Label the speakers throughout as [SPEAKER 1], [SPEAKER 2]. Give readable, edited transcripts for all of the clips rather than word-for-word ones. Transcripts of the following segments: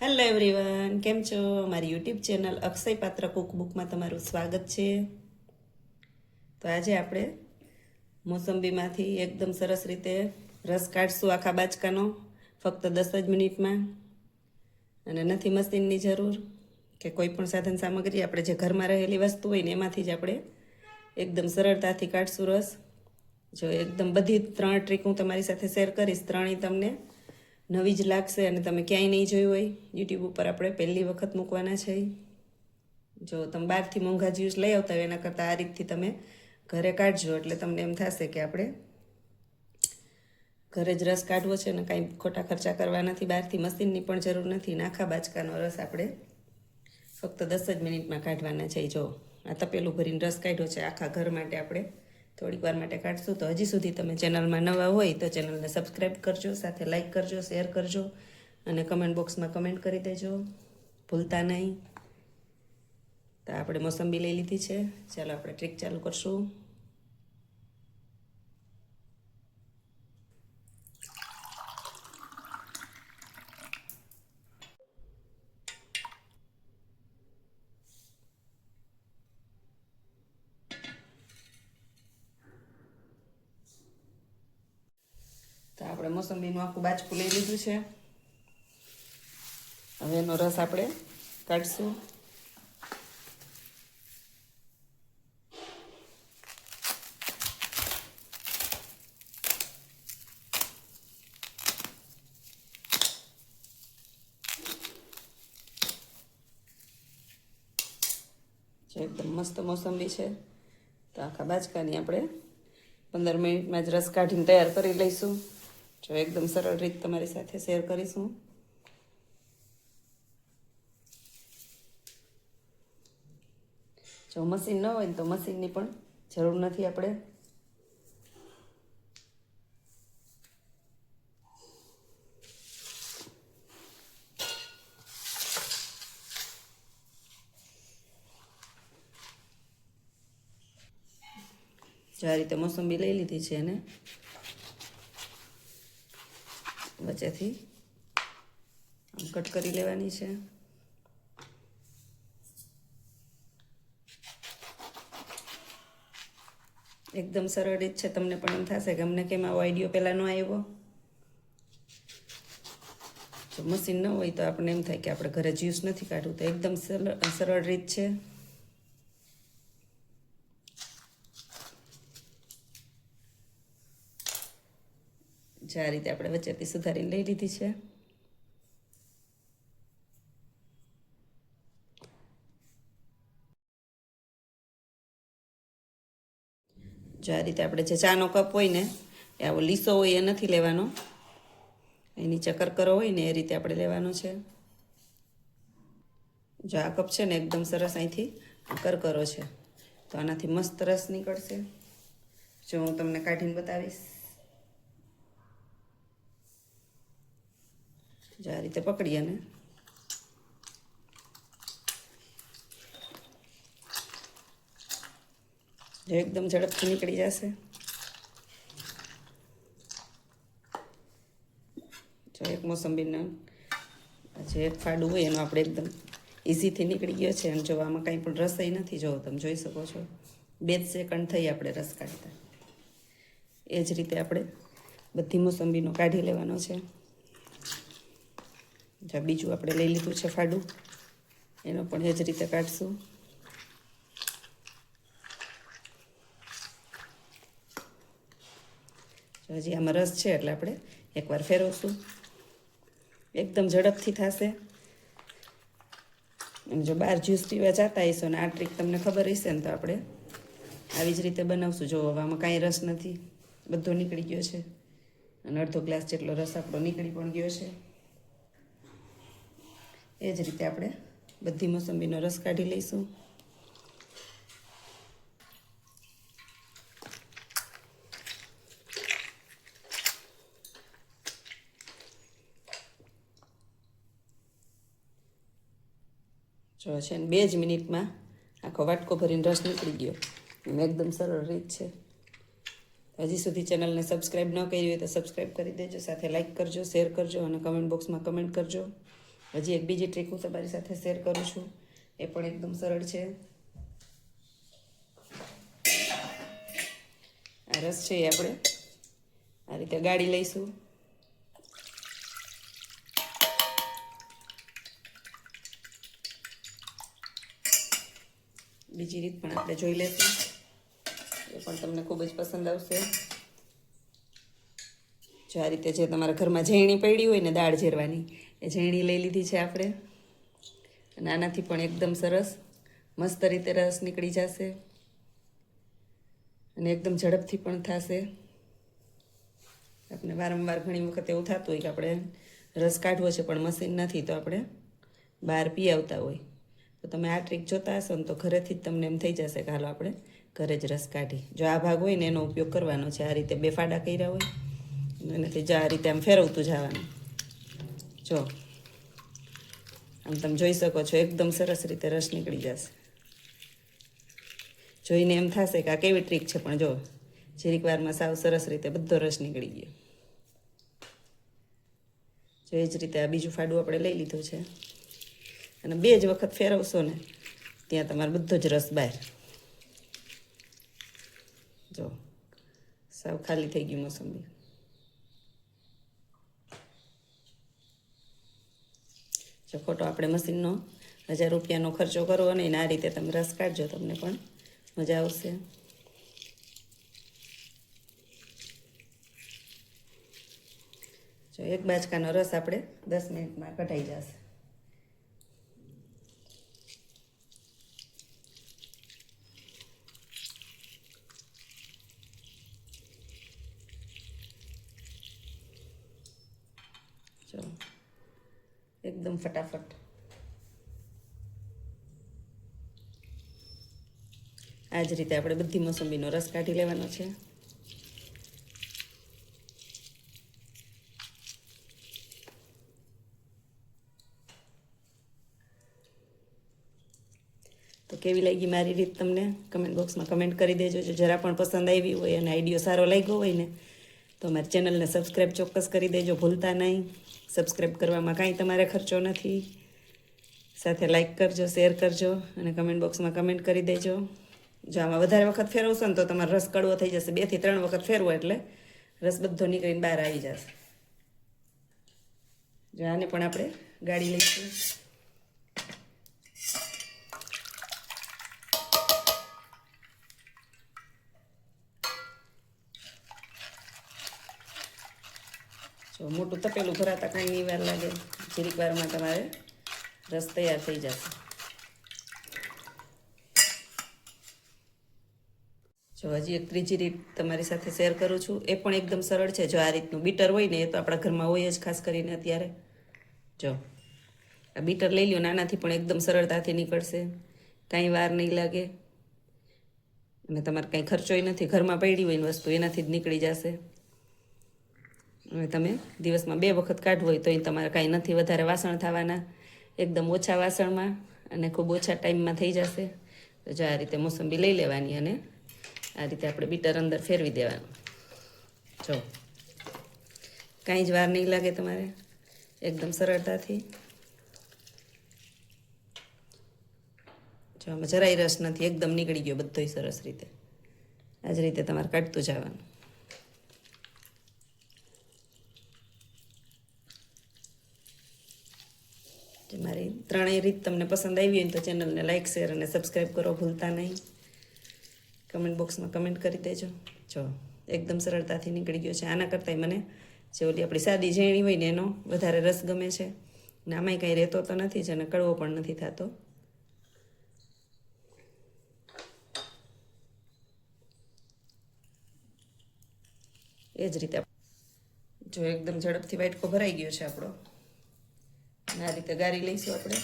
[SPEAKER 1] Hello everyone, કેમ છો? મારી યુટ્યુબ ચેનલ અક્ષય પાત્ર કુકબુકમાં તમારું સ્વાગત છે. તો આજે આપણે મોસંબીમાંથી એકદમ સરસ રીતે રસ કાઢશું આખા બાચકાનો, ફક્ત 10 જ મિનિટમાં. અને નથી મશીનની જરૂર કે કોઈ પણ સાધન સામગ્રી, આપણે જે ઘરમાં રહેલી વસ્તુ હોય ને એમાંથી જ આપણે એકદમ સરળતાથી કાઢશું રસ. જો એકદમ બધી 3 ટ્રીક હું તમારી સાથે શેર કરીશ. ત્રણેય તમને નવી જ લાગશે અને તમે ક્યાંય નહીં જોયું હોય. યુટ્યુબ ઉપર આપણે પહેલી વખત મૂકવાના છે. જો તમે બહારથી મોંઘા જ્યુસ લઈ આવતા હોય એના કરતાં આ રીતથી તમે ઘરે કાઢજો, એટલે તમને એમ થશે કે આપણે ઘરે જ રસ કાઢવો છે ને કાંઈ ખોટા ખર્ચા કરવા નથી, બહારથી મશીનની પણ જરૂર નથી. આખા બાચકાનો રસ આપણે ફક્ત 10 જ મિનિટમાં કાઢવાના છે. જો આ તપેલું ભરીને રસ કાઢ્યો છે આખા ઘર માટે. આપણે થોડીક વાર માટે કાઢશું. તો હજી સુધી તમે ચેનલમાં નવા હોય તો ચેનલને સબસ્ક્રાઈબ કરજો, સાથે લાઈક કરજો, શેર કરજો અને કમેન્ટ બોક્સમાં કમેન્ટ કરી દેજો, ભૂલતા નહીં. તો આપણે મોસંબી લઈ લીધી છે. ચાલો આપણે ટ્રીક ચાલુ કરશું. તો આપણે મોસંબીનું આખું બાચકું લઈ લીધું છે. હવે એનો રસ આપણે કાઢશું. જે એકદમ મસ્ત મોસંબી છે. તો આખા બાચકાની આપણે 15 મિનિટમાં જ રસ કાઢીને તૈયાર કરી લઈશું. જો એકદમ સરળ રીત તમારી સાથે શેર કરીશું. જો મશીન ન હોય ને તો મશીનની પણ જરૂર નથી. આપણે જો આ રીતે મોસંબી લઈ લીધી છે અને વચ્ચેથી આમ કટ કરી લેવાની છે. એકદમ સરળ રીત છે. તમને પણ એમ થશે કે અમને કેમ આવો આઈડિયો પહેલાં ન આવ્યો. જો મશીન ન હોય તો આપણને એમ થાય કે આપણે ઘરે જ્યુસ નથી કાઢવું. તો એકદમ સરળ રીત છે. જે આ રીતે આપણે વચ્ચેથી સુધારીને લઈ લીધી છે. જો આ રીતે આપણે જે ચાનો કપ હોય ને એ આવો લીસો હોય એ નથી લેવાનો, એ નીચે કરકરો હોય ને એ રીતે આપણે લેવાનો છે. જો આ કપ છે ને એકદમ સરસ અહીંથી કરકરો છે, તો આનાથી મસ્ત રસ નીકળશે. જો હું તમને કાઢીને બતાવીશ. જો આ રીતે પકડી અને જો એકદમ ઝડપથી નીકળી જશે. જો એક મોસંબીના જે એક ફાડું હોય એનો આપણે એકદમ ઇઝીથી નીકળી ગયો છે. અને જો આમાં કંઈ પણ રસઈ નથી. જો તમે જોઈ શકો છો 2 જ સેકન્ડ થઈ આપણે રસ કાઢતા. એ જ રીતે આપણે બધી મોસંબીનો કાઢી લેવાનો છે. જો બીજું આપણે લઈ લીધું છે ફાડું, એનો પણ એ જ રીતે કાઢશું. હજી આમાં રસ છે એટલે આપણે એકવાર ફેરવશું. એકદમ ઝડપથી થશે. અને જો બહાર જ્યુસ પીવા જતા હશો ને આ ટ્રીક તમને ખબર હશે ને તો આપણે આવી જ રીતે બનાવશું. જો આમાં કાંઈ રસ નથી, બધો નીકળી ગયો છે. અને અડધો ગ્લાસ જેટલો રસ આપણો નીકળી પણ ગયો છે. એ જ રીતે આપણે બધી મોસંબીનો રસ કાઢી લઈશું. જો છે ને 2 જ મિનિટમાં આખો વાટકો ભરીને રસ નીકળી ગયો. એકદમ સરળ રીત છે. હજી સુધી ચેનલને સબસ્ક્રાઈબ ન કરી હોય તો સબસ્ક્રાઈબ કરી દેજો, સાથે લાઈક કરજો, શેર કરજો અને કમેન્ટ બોક્સમાં કમેન્ટ કરજો. હજી એક બીજી ટ્રીક હું તમારી સાથે શેર કરું છું, એ પણ એકદમ સરળ છે. આ રસ છે એ આપણે આ રીતે ગાળી લઈશું. બીજી રીત પણ આપણે જોઈ લઈશું, એ પણ તમને ખૂબ જ પસંદ આવશે. જો આ રીતે જે તમારા ઘરમાં ઝેણી પડી હોય ને દાળ ઝેરવાની, એ ઝેણી લઈ લીધી છે આપણે, અને આનાથી પણ એકદમ સરસ મસ્ત રીતે રસ નીકળી જશે અને એકદમ ઝડપથી પણ થશે. આપણે વારંવાર ઘણી વખત એવું થતું હોય કે આપણે રસ કાઢવો છે પણ મશીન નથી, તો આપણે બહાર પી આવતા હોય. તો તમે આ ટ્રીક જોતા હશો ને તો ઘરેથી જ તમને એમ થઈ જશે કે હાલો આપણે ઘરે જ રસ કાઢી. જો આ ભાગ હોય ને એનો ઉપયોગ કરવાનો છે. આ રીતે બે ફાડા કર્યા હોય એનાથી આ રીતે આમ ફેરવતું જવાનું. જો આમ તમે જોઈ શકો છો એકદમ સરસ રીતે રસ નીકળી જશે. જોઈને એમ થશે કે આ કેવી ટ્રીક છે, પણ જો જરીક વારમાં સાવ સરસ રીતે બધો રસ નીકળી ગયો. જો એ જ રીતે આ બીજું ફાડું આપણે લઈ લીધું છે, અને બે જ વખત ફેરવશો ને ત્યાં તમારો બધો જ રસ બહાર. જો સાવ ખાલી થઈ ગયું મોસંબી. જો ખોટો આપણે મશીનનો 1000 રૂપિયાનો ખર્ચો કરવો નહીં, આ રીતે તમે રસ કાઢજો, તમને પણ મજા આવશે. જો એક બાચકાનો રસ આપણે 10 મિનિટમાં કઢાઈ જશે. જો એકદમ ફટાફટ. આ જ રીતે આપણે બધી મોસંબીનો રસ કાઢી લેવાનો છે. તો કેવી લાગી મારી રીત તમને કમેન્ટ બોક્સમાં કમેન્ટ કરી દેજો. જો જરા પણ પસંદ આવી હોય અને આઈડિયો સારો લાગ્યો હોય ને તો અમારી ચેનલને સબસ્ક્રાઈબ ચોક્કસ કરી દેજો, ભૂલતા નહીં. સબસ્ક્રાઈબ કરવામાં કાંઈ તમારે ખર્ચો નથી. સાથે લાઈક કરજો, શેર કરજો અને કમેન્ટ બોક્સમાં કમેન્ટ કરી દેજો. જો આમાં વધારે વખત ફેરવશો ને તો તમારો રસ કડવો થઈ જશે. 2 થી 3 વખત ફેરવો એટલે રસ બધો નીકળીને બહાર આવી જશે. જો આને પણ આપણે ગાળી લઈશું. જો મોટું તપેલું ભરાતા કાંઈ નહીં વાર લાગે, જરીક વારમાં તમારે રસ તૈયાર થઈ જશે. જો હજી એક ત્રીજી રીત તમારી સાથે શેર કરું છું, એ પણ એકદમ સરળ છે. જો આ રીતનું બીટર હોય ને, એ તો આપણા ઘરમાં હોય જ ખાસ કરીને અત્યારે. જો આ બીટર લઈ લ્યો, નાનાથી પણ એકદમ સરળતાથી નીકળશે, કાંઈ વાર નહીં લાગે અને તમારે કાંઈ ખર્ચોય નથી. ઘરમાં પડી હોય ને વસ્તુ એનાથી જ નીકળી જશે. હવે તમે દિવસમાં 2 વખત કાઢવું હોય તો એ તમારે કાંઈ નથી વધારે વાસણ થવાના, એકદમ ઓછા વાસણમાં અને ખૂબ ઓછા ટાઈમમાં થઈ જશે. તો જો આ રીતે મોસંબી લઈ લેવાની અને આ રીતે આપણે બીટર અંદર ફેરવી દેવાનું. જો કાંઈ જ વાર નહીં લાગે તમારે, એકદમ સરળતાથી. જો આમાં જરાય રસ નથી, એકદમ નીકળી ગયો બધોય સરસ રીતે. આ જ રીતે તમારે કાઢતું જવાનું. મારી ત્રણેય રીત તમને પસંદ આવી હોય તો ચેનલને લાઈક, શેર અને સબસ્ક્રાઈબ કરો ભૂલતા નહીં. કમેન્ટ બોક્સમાં કમેન્ટ કરી દેજો. જો એકદમ સરળતાથી નીકળી ગયો છે. આના કરતાંય મને જે ઓલી આપણી સાદી ઝેણી હોય ને એનો વધારે રસ ગમે છે, ને આમાંય કાંઈ રહેતો તો નથી જ અને કડવો પણ નથી થતો. એ જ રીતે જો એકદમ ઝડપથી વાટકો ભરાઈ ગયો છે આપણો, આ રીતે ગાળી લઈશું આપણે.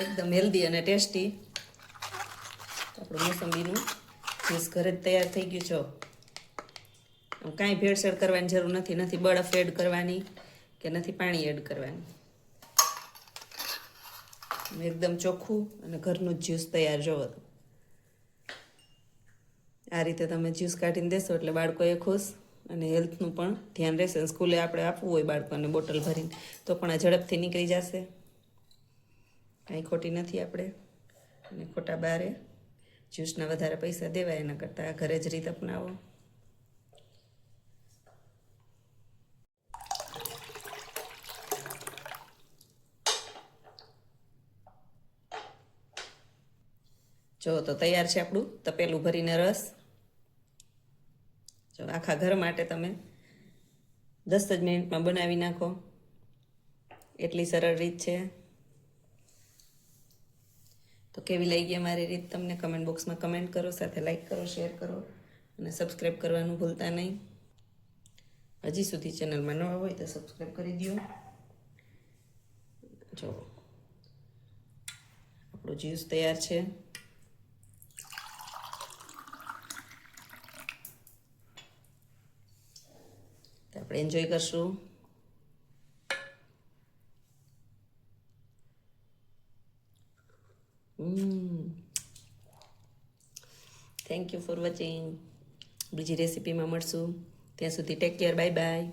[SPEAKER 1] એકદમ હેલ્ધી અને ટેસ્ટી આપણું મોસંબીનું જ્યુસ ઘરે જ તૈયાર થઈ ગયું છે. આમ કાંઈ ભેળસેળ કરવાની જરૂર નથી, નથી બરફ એડ કરવાની કે નથી પાણી એડ કરવાની. એકદમ ચોખ્ખું અને ઘરનું જ જ્યુસ તૈયાર જોવો. આ રીતે તમે જ્યુસ કાઢીને દેશો એટલે બાળકોએ ખુશ અને હેલ્થનું પણ ધ્યાન રહેશે. સ્કૂલે આપણે આપવું હોય બાળકોને બોટલ ભરીને તો પણ આ ઝડપથી નીકળી જશે. કાંઈ ખોટી નથી આપણે, અને ખોટા બારે જ્યુસના વધારે પૈસા દેવાય એના કરતાં ઘરે જ રીત અપનાવો. જો તો તૈયાર છે આપણું તપેલું ભરીને રસ. જો આખા ઘર માટે તમે 10 જ મિનિટમાં બનાવી નાખો, એટલી સરળ રીત છે. તો કેવી લાગી અમારી રીત તમને કમેન્ટ બોક્સમાં કમેન્ટ કરો, સાથે લાઈક કરો, શેર કરો અને સબસ્ક્રાઈબ કરવાનું ભૂલતા નહીં. હજી સુધી ચેનલમાં નવા હોય તો સબસ્ક્રાઈબ કરી દો. જો આપણું જ્યુસ તૈયાર છે. તો આપણે એન્જોય કરશું. Thank you for watching. બીજી રેસીપીમાં મળશું. ત્યાં સુધી ટેક કેર, બાય બાય.